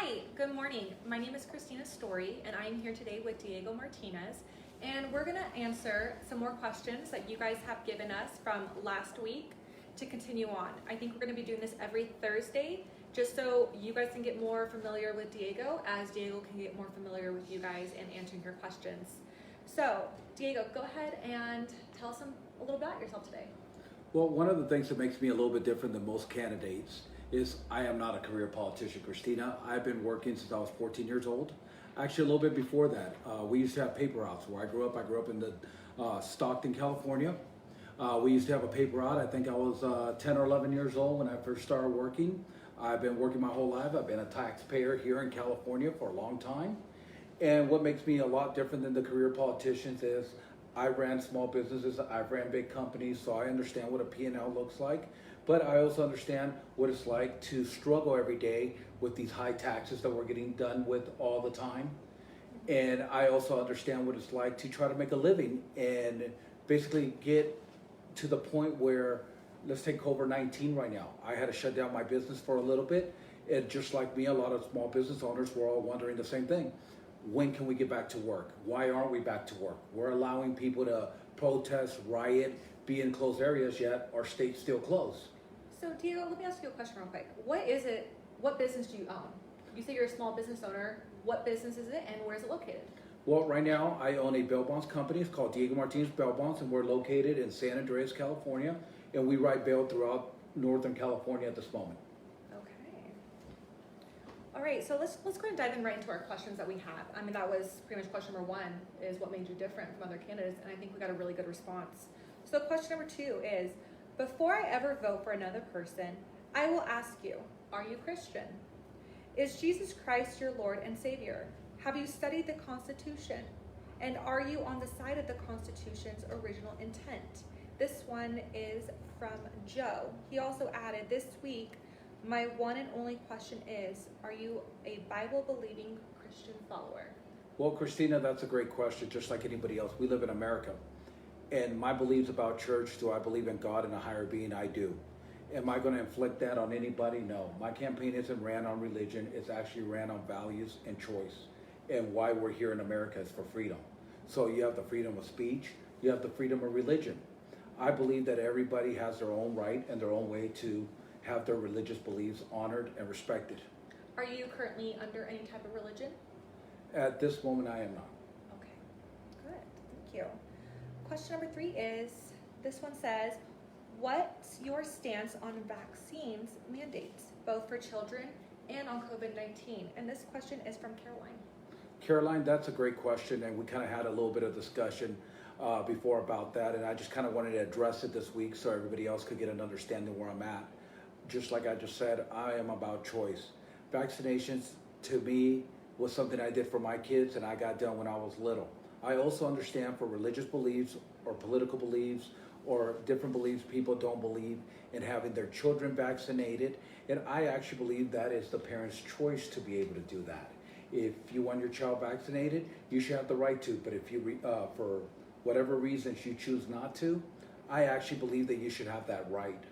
Hi, good morning. My name is Christina Story, and I'm here today with Diego Martinez, and we're gonna answer some more questions that you guys have given us from last week to continue on. I think we're gonna be doing this every Thursday, just so you guys can get more familiar with Diego, as Diego can get more familiar with you guys and answering your questions. So, Diego, go ahead and tell us a little about yourself today. Well, one of the things that makes me a little bit different than most candidates is I am not a career politician, Christina. I've been working since I was 14 years old. Actually, a little bit before that, we used to have paper routes where I grew up. I grew up in the Stockton, California. We used to have a paper route. I think I was 10 or 11 years old when I first started working. I've been working my whole life. I've been a taxpayer here in California for a long time. And what makes me a lot different than the career politicians is I ran small businesses, I've ran big companies, so I understand what a P&L looks like. But I also understand what it's like to struggle every day with these high taxes that we're getting done with all the time. And I also understand what it's like to try to make a living and basically get to the point where, let's take COVID-19 right now. I had to shut down my business for a little bit. And just like me, a lot of small business owners were all wondering the same thing. When can we get back to work? Why aren't we back to work? We're allowing people to protest, riot, be in closed areas, yet our state's still closed. So, Diego, let me ask you a question real quick. What is it? What business do you own? You say you're a small business owner. What business is it, and where is it located? Well, right now I own a bail bonds company. It's called Diego Martinez Bail Bonds, and we're located in San Andreas, California, and we write bail throughout Northern California at this moment. Okay. All right, so let's go ahead and dive in right into our questions that we have. I mean, that was pretty much question number one, is what made you different from other candidates, and I think we got a really good response. So question number two is, before I ever vote for another person, I will ask you, are you Christian? Is Jesus Christ your Lord and Savior? Have you studied the Constitution? And are you on the side of the Constitution's original intent? This one is from Joe. He also added, this week, my one and only question is, are you a Bible-believing Christian follower? Well, Christina, that's a great question, just like anybody else. We live in America. And my beliefs about church, do I believe in God and a higher being? I do. Am I going to inflict that on anybody? No. My campaign isn't ran on religion. It's actually ran on values and choice. And why we're here in America is for freedom. So you have the freedom of speech. You have the freedom of religion. I believe that everybody has their own right and their own way to have their religious beliefs honored and respected. Are you currently under any type of religion? At this moment, I am not. Okay, good, thank you. Question number three is, this one says, what's your stance on vaccines mandates, both for children and on COVID-19? And this question is from Caroline. Caroline, that's a great question, and we kind of had a little bit of discussion before about that, and I just kind of wanted to address it this week so everybody else could get an understanding where I'm at. Just like I just said, I am about choice. Vaccinations, to me, was something I did for my kids, and I got done when I was little. I also understand for religious beliefs or political beliefs or different beliefs, people don't believe in having their children vaccinated, and I actually believe that is the parent's choice to be able to do that. If you want your child vaccinated, you should have the right to, but if you, for whatever reasons you choose not to, I actually believe that you should have that right.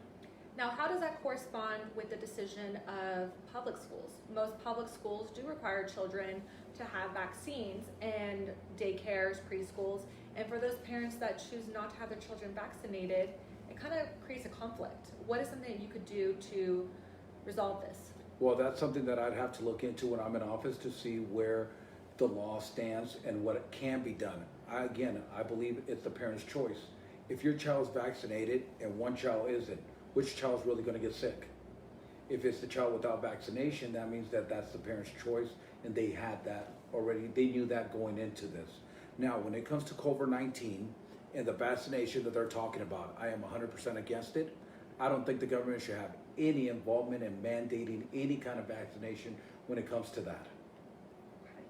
Now, how does that correspond with the decision of public schools? Most public schools do require children to have vaccines, and daycares, preschools, and for those parents that choose not to have their children vaccinated, it kind of creates a conflict. What is something that you could do to resolve this? Well, that's something that I'd have to look into when I'm in office to see where the law stands and what it can be done. I believe it's the parent's choice. If your child's vaccinated and one child isn't, which child's really going to get sick? If it's the child without vaccination, that means that that's the parent's choice, and they had that already. They knew that going into this. Now, when it comes to COVID-19 and the vaccination that they're talking about, I am 100% against it. I don't think the government should have any involvement in mandating any kind of vaccination when it comes to that. Okay.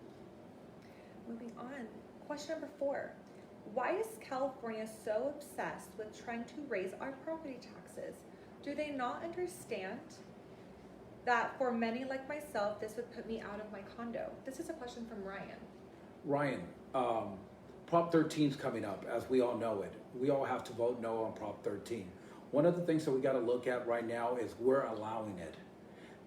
Moving on. Question number four. Why is California so obsessed with trying to raise our property taxes? Do they not understand that for many like myself, this would put me out of my condo? This is a question from Ryan. Ryan, Prop 13 is coming up, as we all know it. We all have to vote no on Prop 13. One of the things that we got to look at right now is we're allowing it.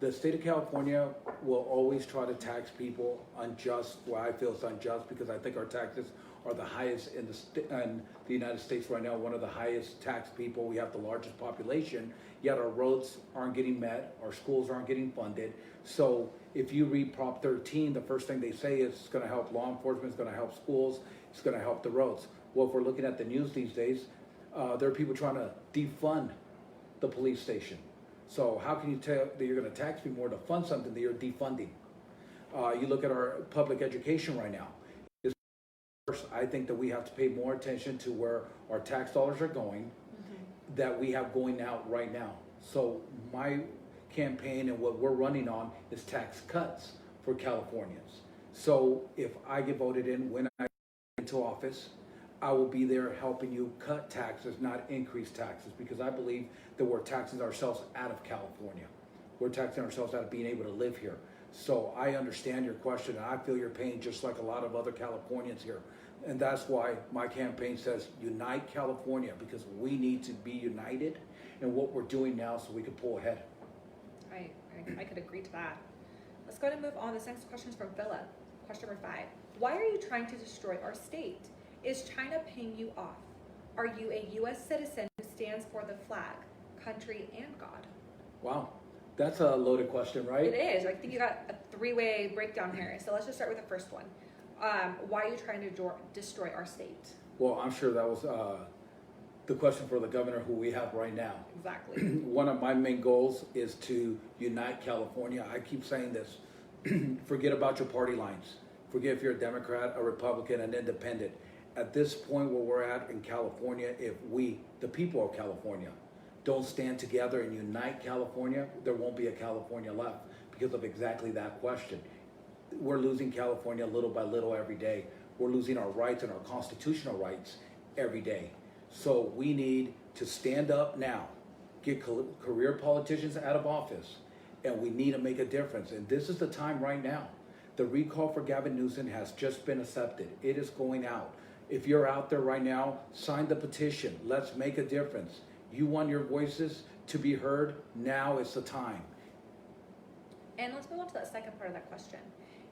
The state of California will always try to tax people unjust. Well, I feel it's unjust because I think our taxes are the highest in the United States right now, one of the highest taxed people. We have the largest population, yet our roads aren't getting met, our schools aren't getting funded. So if you read Prop 13, the first thing they say is it's going to help law enforcement, it's going to help schools, it's going to help the roads. Well, if we're looking at the news these days, there are people trying to defund the police station. So how can you tell that you're going to tax me more to fund something that you're defunding? You look at our public education right now. I think that we have to pay more attention to where our tax dollars are going, that we have going out right now. So my campaign and what we're running on is tax cuts for Californians. So if I get voted in, when I get into office, I will be there helping you cut taxes, not increase taxes, because I believe that we're taxing ourselves out of California. We're taxing ourselves out of being able to live here. So I understand your question, and I feel your pain just like a lot of other Californians here. And that's why my campaign says Unite California, because we need to be united in what we're doing now so we can pull ahead. I could agree to that. Let's go ahead and move on. This next question is from Philip. Question number 5. Why are you trying to destroy our state? Is China paying you off? Are you a U.S. citizen who stands for the flag, country, and God? Wow, that's a loaded question, right? It is. I think you got a 3-way breakdown here. So let's just start with the first one. Why are you trying to destroy our state? Well, I'm sure that was the question for the governor who we have right now. Exactly. One of my main goals is to unite California. I keep saying this. Forget about your party lines. Forget if you're a Democrat, a Republican, an independent. At this point where we're at in California, if we, the people of California, don't stand together and unite California, there won't be a California left because of exactly that question. We're losing California little by little every day. We're losing our rights and our constitutional rights every day. So we need to stand up now, get career politicians out of office, and we need to make a difference. And this is the time right now. The recall for Gavin Newsom has just been accepted. It is going out. If you're out there right now, sign the petition. Let's make a difference. You want your voices to be heard. Now is the time. And let's move on to that second part of that question.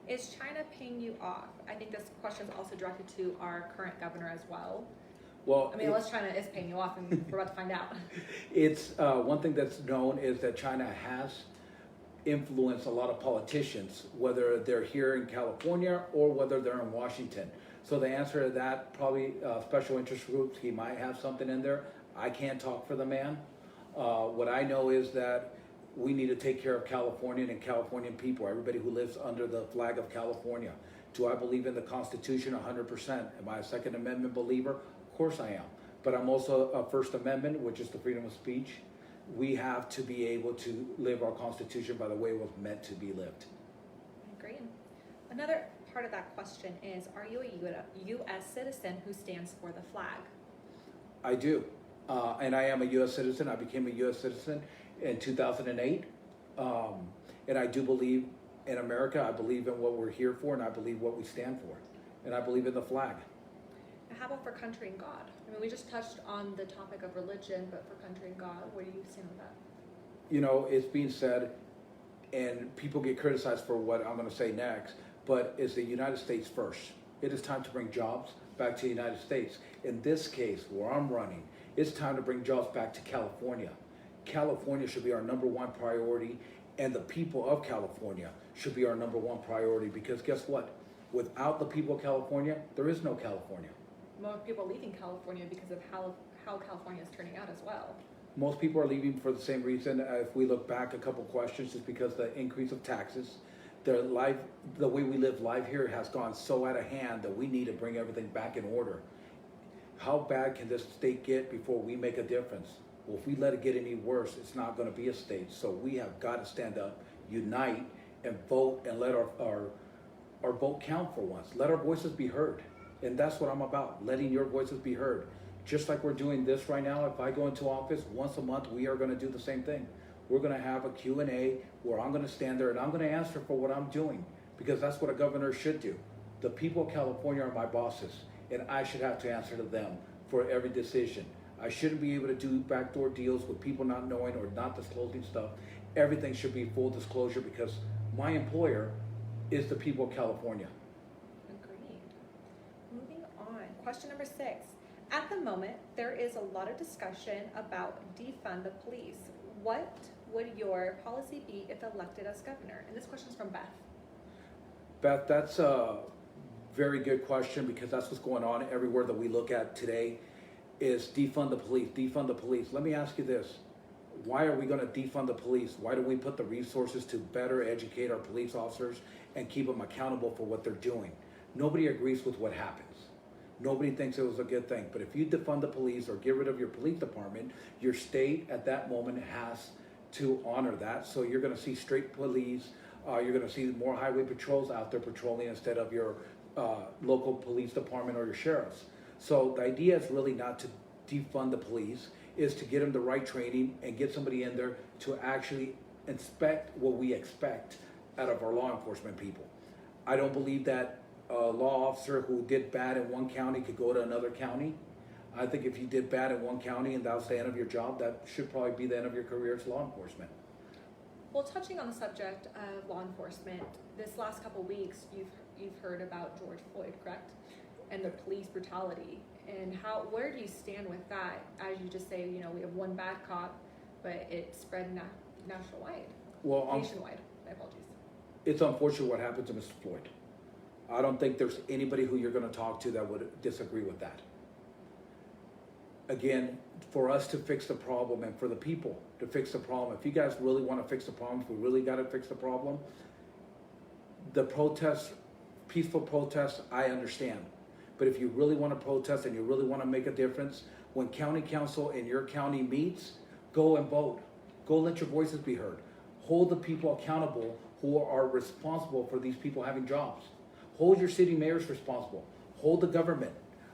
Is China paying you off? I think this question is also directed to our current governor as well. Well, I mean, unless China is paying you off, and we're about to find out. It's one thing that's known is that China has influenced a lot of politicians, whether they're here in California or whether they're in Washington. So the answer to that, probably special interest groups, he might have something in there. I can't talk for the man. What I know is that we need to take care of Californian and Californian people, everybody who lives under the flag of California. Do I believe in the Constitution 100%? Am I a Second Amendment believer? Of course I am. But I'm also a First Amendment, which is the freedom of speech. We have to be able to live our Constitution by the way it was meant to be lived. Great. Another part of that question is, are you a U.S. citizen who stands for the flag? I do. And I am a U.S. citizen. I became a U.S. citizen in 2008. And I do believe in America. I believe in what we're here for, and I believe what we stand for. And I believe in the flag. Now, how about for country and God? I mean, we just touched on the topic of religion, but for country and God, where do you stand with that? You know, it's being said, and people get criticized for what I'm going to say next, but it's the United States first. It is time to bring jobs back to the United States. In this case, where I'm running, it's time to bring jobs back to California. California should be our number one priority, and the people of California should be our number one priority, because guess what? Without the people of California, there is no California. Most people are leaving California because of how California is turning out as well. Most people are leaving for the same reason. If we look back a couple questions, it's because the increase of taxes, the way we live life here has gone so out of hand that we need to bring everything back in order. How bad can this state get before we make a difference? Well, if we let it get any worse, it's not going to be a state. So we have got to stand up, unite, and vote, and let our vote count for once. Let our voices be heard. And that's what I'm about, letting your voices be heard. Just like we're doing this right now, if I go into office once a month, we are going to do the same thing. We're going to have a Q&A where I'm going to stand there and I'm going to answer for what I'm doing, because that's what a governor should do. The people of California are my bosses, and I should have to answer to them for every decision. I shouldn't be able to do backdoor deals with people not knowing or not disclosing stuff. everything should be full disclosure because my employer is the people of California. Agreed. Moving on, question number 6. At the moment, there is a lot of discussion about defund the police. What would your policy be if elected as governor? And this question is from Beth. Beth, that's a very good question because that's what's going on everywhere that we look at today is defund the police, defund the police. Let me ask you this. Why are we going to defund the police? Why do we put the resources to better educate our police officers and keep them accountable for what they're doing? Nobody agrees with what happens. Nobody thinks it was a good thing. But if you defund the police or get rid of your police department, your state at that moment has to honor that. So you're going to see straight police. You're going to see more highway patrols out there patrolling instead of your local police department or your sheriffs. So the idea is really not to defund the police, is to get them the right training and get somebody in there to actually inspect what we expect out of our law enforcement people. I don't believe that a law officer who did bad in one county could go to another county. I think if you did bad in one county and that was the end of your job, that should probably be the end of your career as law enforcement. Well, touching on the subject of law enforcement, this last couple weeks, you've heard about George Floyd, correct? And the police brutality, and where do you stand with that? As you just say, we have one bad cop, but it spread nationwide. Nationwide. My apologies. It's unfortunate what happened to Mr. Floyd. I don't think there's anybody who you're going to talk to that would disagree with that. Again, for us to fix the problem and for the people to fix the problem, if you guys really want to fix the problem, if we really got to fix the problem, the protests, peaceful protests, I understand. But if you really want to protest and you really want to make a difference, when county council in your county meets, go and vote. Go let your voices be heard. Hold the people accountable who are responsible for these people having jobs. Hold your city mayors responsible. Hold the government.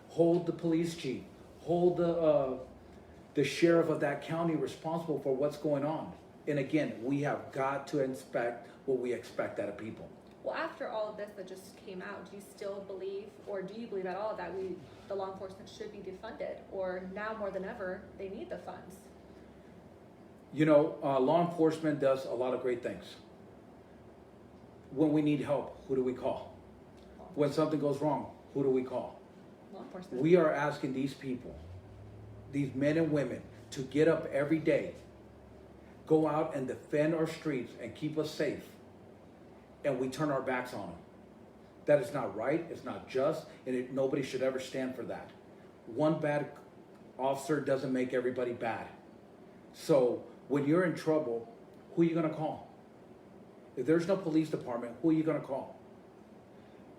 Hold the police chief. Hold the sheriff of that county responsible for what's going on. And again, we have got to inspect what we expect out of people. Well, after all of this that just came out, do you still believe, or do you believe at all, that the law enforcement should be defunded, or now more than ever, they need the funds? Law enforcement does a lot of great things. When we need help, who do we call? When something goes wrong, who do we call? Law enforcement. We are asking these people, these men and women, to get up every day, go out and defend our streets and keep us safe, and we turn our backs on them. That is not right, it's not just, and nobody should ever stand for that. One bad officer doesn't make everybody bad. So when you're in trouble, who are you going to call? If there's no police department, who are you going to call?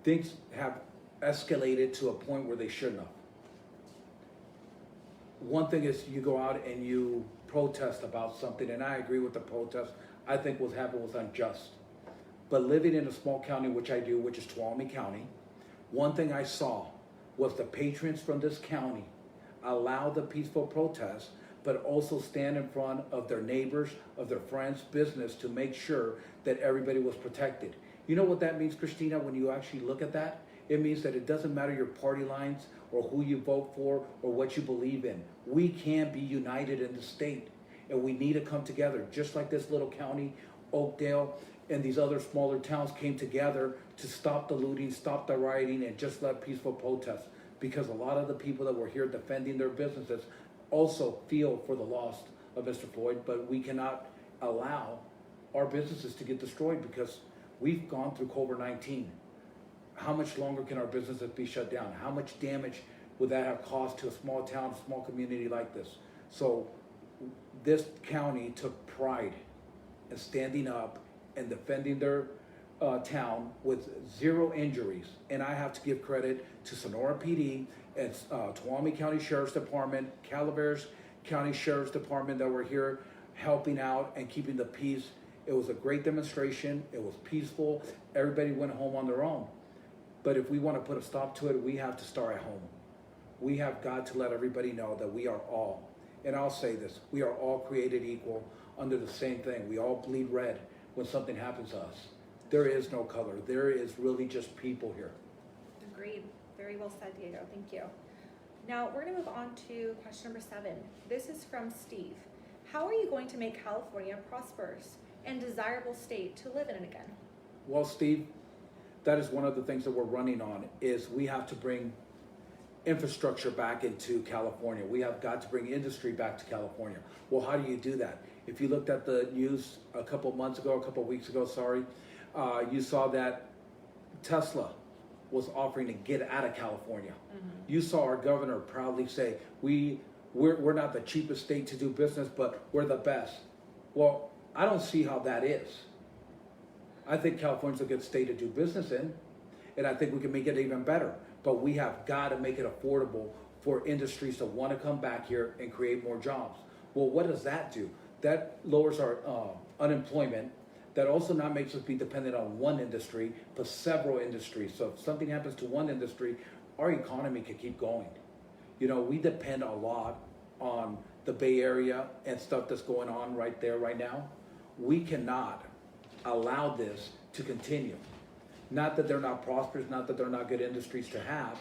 Things have escalated to a point where they shouldn't have. One thing is you go out and you protest about something, and I agree with the protest. I think what happened was unjust. But living in a small county, which I do, which is Tuolumne County, one thing I saw was the patrons from this county allow the peaceful protest, but also stand in front of their neighbors, of their friends' business to make sure that everybody was protected. You know what that means, Christina, when you actually look at that? It means that it doesn't matter your party lines or who you vote for or what you believe in. We can be united in the state, and we need to come together, just like this little county, Oakdale, and these other smaller towns came together to stop the looting, stop the rioting, and just let peaceful protests. Because a lot of the people that were here defending their businesses also feel for the loss of Mr. Floyd, but we cannot allow our businesses to get destroyed because we've gone through COVID-19. How much longer can our businesses be shut down? How much damage would that have caused to a small town, a small community like this? So this county took pride in standing up and defending their town with 0 injuries. And I have to give credit to Sonora PD and Tuolumne County Sheriff's Department, Calaveras County Sheriff's Department that were here helping out and keeping the peace. It was a great demonstration. It was peaceful. Everybody went home on their own. But if we want to put a stop to it, we have to start at home. We have got to let everybody know that we are all, and I'll say this, we are all created equal under the same thing. We all bleed red when something happens to us. There is no color. There is really just people here. Agreed. Very well said, Diego. Thank you. Now we're going to move on to question number 7. This is from Steve. How are you going to make California prosperous? and desirable state to live in again? Well, Steve, that is one of the things that we're running on is we have to bring infrastructure back into California. We have got to bring industry back to California. Well, how do you do that? If you looked at the news a couple weeks ago, you saw that Tesla was offering to get out of California. You saw our governor proudly say, we're not the cheapest state to do business, but we're the best. Well, I don't see how that is. I think California's a good state to do business in, and I think we can make it even better. But we have got to make it affordable for industries to want to come back here and create more jobs. Well, what does that do? That lowers our unemployment. That also not makes us be dependent on one industry, but several industries. So if something happens to one industry, our economy can keep going. You know, we depend a lot on the Bay Area and stuff that's going on right there right now. We cannot allow this to continue. Not that they're not prosperous, not that they're not good industries to have,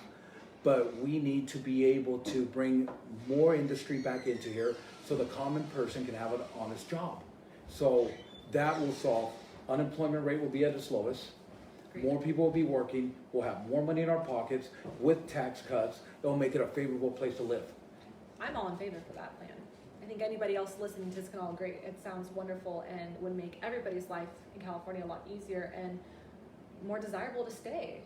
but we need to be able to bring more industry back into here so the common person can have an honest job. So that will solve, unemployment rate will be at its lowest, more people will be working, we'll have more money in our pockets with tax cuts, it'll make it a favorable place to live. I'm all in favor for that plan. I think anybody else listening to this can all agree. It sounds wonderful and would make everybody's life in California a lot easier and more desirable to stay.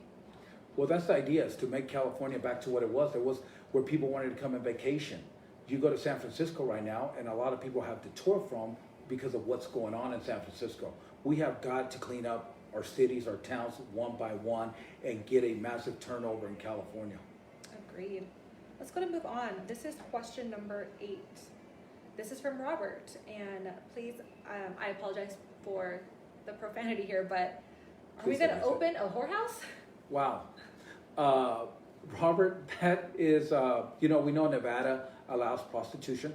Well, that's the idea, is to make California back to what it was. It was where people wanted to come and vacation. You go to San Francisco right now, and a lot of people have to tour from because of what's going on in San Francisco. We have got to clean up our cities, our towns, one by one, and get a massive turnover in California. Agreed. Let's go to move on. This is question number 8. This is from Robert, and please, I apologize for the profanity here, but are we going to open a whorehouse? Wow. Robert, that is, we know Nevada allows prostitution.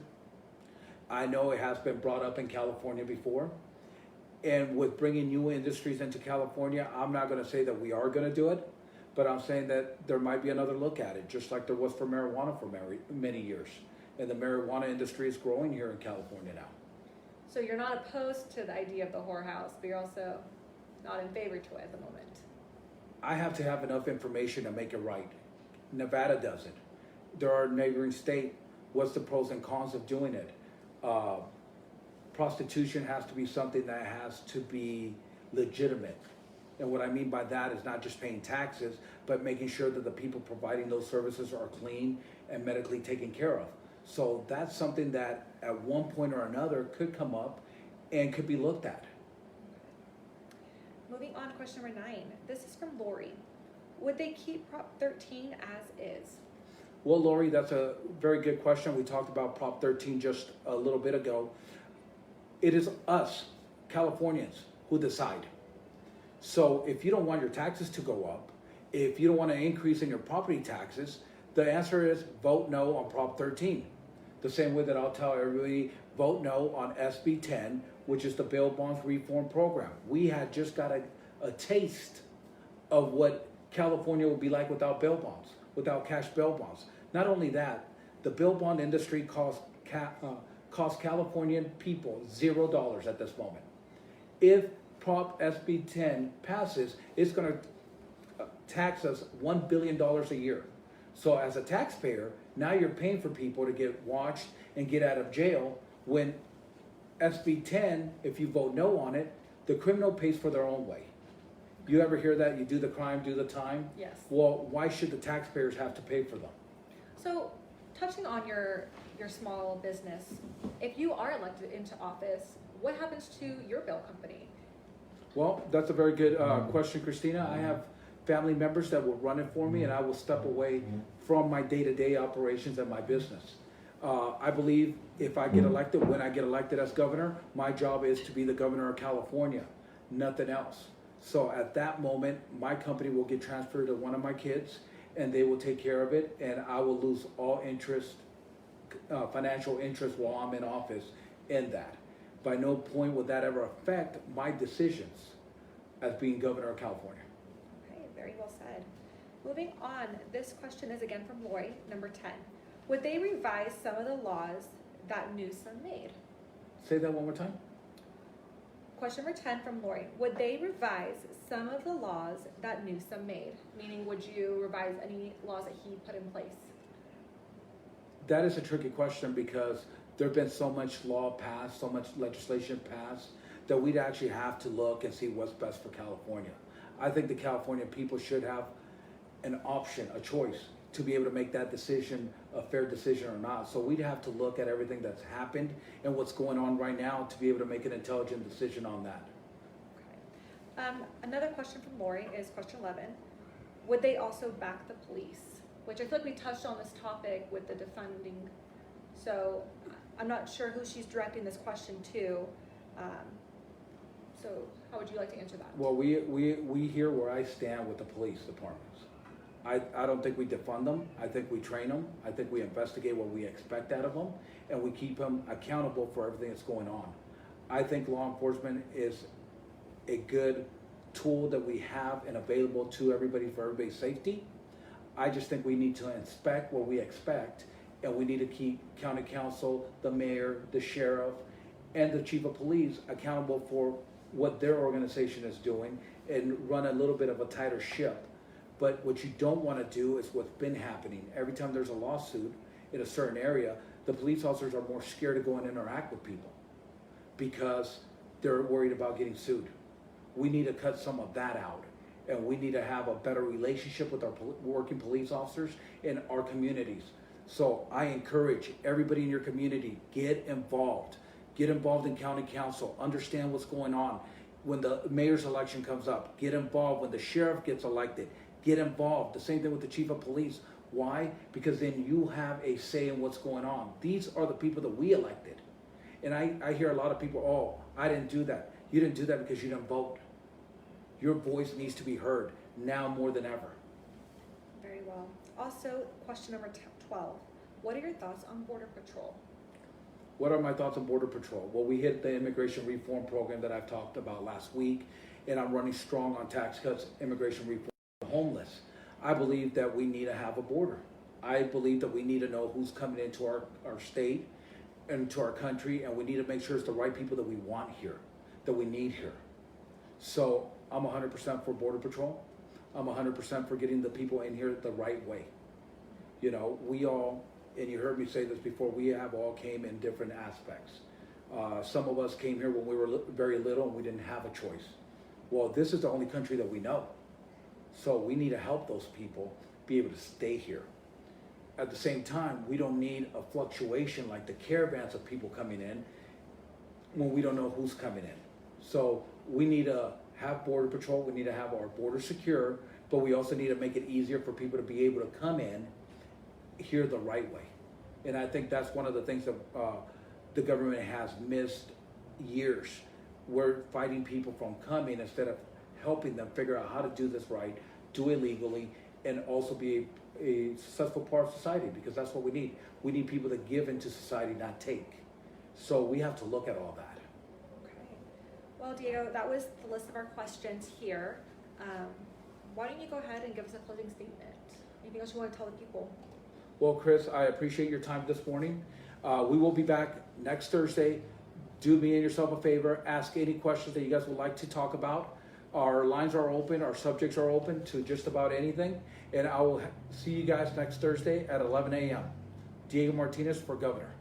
I know it has been brought up in California before. And with bringing new industries into California, I'm not going to say that we are going to do it, but I'm saying that there might be another look at it, just like there was for marijuana for many years. And the marijuana industry is growing here in California now. So you're not opposed to the idea of the whorehouse, but you're also not in favor to it at the moment. I have to have enough information to make it right. Nevada does it. There are neighboring states. What's the pros and cons of doing it? Prostitution has to be something that has to be legitimate. And what I mean by that is not just paying taxes, but making sure that the people providing those services are clean and medically taken care of. So that's something that at one point or another could come up and could be looked at. Moving on to question number 9. This is from Lori. Would they keep Prop 13 as is? Well, Lori, that's a very good question. We talked about Prop 13 just a little bit ago. It is us, Californians, who decide. So if you don't want your taxes to go up, if you don't want an increase in your property taxes, the answer is vote no on Prop 13. The same way that I'll tell everybody, vote no on SB 10, which is the bail bonds reform program. We had just got a taste of what California would be like without bail bonds, without cash bail bonds. Not only that, the bail bond industry costs Californian people $0 at this moment. If Prop SB 10 passes, it's going to tax us $1 billion a year. So as a taxpayer, now you're paying for people to get watched and get out of jail when SB 10, if you vote no on it, the criminal pays for their own way. You ever hear that? You do the crime, do the time? Yes. Well, why should the taxpayers have to pay for them? So, touching on your small business, if you are elected into office, what happens to your bail company? Well, that's a very good question, Christina. I have family members that will run it for me, and I will step away from my day-to-day operations and my business. I believe if I get elected, when I get elected as governor, my job is to be the governor of California, nothing else. So at that moment, my company will get transferred to one of my kids, and they will take care of it, and I will lose all interest, financial interest while I'm in office in that. By no point will that ever affect my decisions as being governor of California. Okay, very well said. Moving on, this question is again from Lori, number 10. Would they revise some of the laws that Newsom made? Say that one more time. Question number 10 from Lori. Would they revise some of the laws that Newsom made? Meaning, would you revise any laws that he put in place? That is a tricky question because there have been so much law passed, so much legislation passed, that we'd actually have to look and see what's best for California. I think the California people should have an option, a choice, to be able to make that decision, a fair decision or not. So we'd have to look at everything that's happened and what's going on right now to be able to make an intelligent decision on that. Okay. Another question from Lori is question 11. Would they also back the police? Which I feel like we touched on this topic with the defunding. So I'm not sure who she's directing this question to. So how would you like to answer that? Well, we hear where I stand with the police departments. I don't think we defund them. I think we train them. I think we investigate what we expect out of them, and we keep them accountable for everything that's going on. I think law enforcement is a good tool that we have and available to everybody for everybody's safety. I just think we need to inspect what we expect, and we need to keep county council, the mayor, the sheriff, and the chief of police accountable for what their organization is doing and run a little bit of a tighter ship. But what you don't want to do is what's been happening. Every time there's a lawsuit in a certain area, the police officers are more scared to go and interact with people because they're worried about getting sued. We need to cut some of that out, and we need to have a better relationship with our working police officers in our communities. So I encourage everybody in your community, get involved. Get involved in county council, understand what's going on. When the mayor's election comes up, get involved. When the sheriff gets elected, get involved. The same thing with the chief of police. Why? Because then you have a say in what's going on. These are the people that we elected. And I hear a lot of people, oh, I didn't do that. You didn't do that because you didn't vote. Your voice needs to be heard now more than ever. Very well. Also, question number 12. What are your thoughts on Border Patrol? What are my thoughts on Border Patrol? Well, we hit the immigration reform program that I've talked about last week, and I'm running strong on tax cuts, immigration reform, homeless. I believe that we need to have a border. I believe that we need to know who's coming into our state and to our country, and we need to make sure it's the right people that we want here, that we need here. So I'm 100% for Border Patrol. I'm 100% for getting the people in here the right way. You know, we all, and you heard me say this before, we have all came in different aspects. Some of us came here when we were very little and we didn't have a choice. Well, this is the only country that we know. So we need to help those people be able to stay here. At the same time, we don't need a fluctuation like the caravans of people coming in when we don't know who's coming in. So we need to have Border Patrol, we need to have our border secure, but we also need to make it easier for people to be able to come in here the right way. And I think that's one of the things that the government has missed years. We're fighting people from coming instead of helping them figure out how to do this right, do it legally, and also be a successful part of society, because that's what we need. We need people that give into society, not take. So we have to look at all that. Okay. Well, Diego, that was the list of our questions here. Why don't you go ahead and give us a closing statement? Anything else you want to tell the people? Well, Chris, I appreciate your time this morning. We will be back next Thursday. Do me and yourself a favor. Ask any questions that you guys would like to talk about. Our lines are open. Our subjects are open to just about anything. And I will see you guys next Thursday at 11 a.m. Diego Martinez for governor.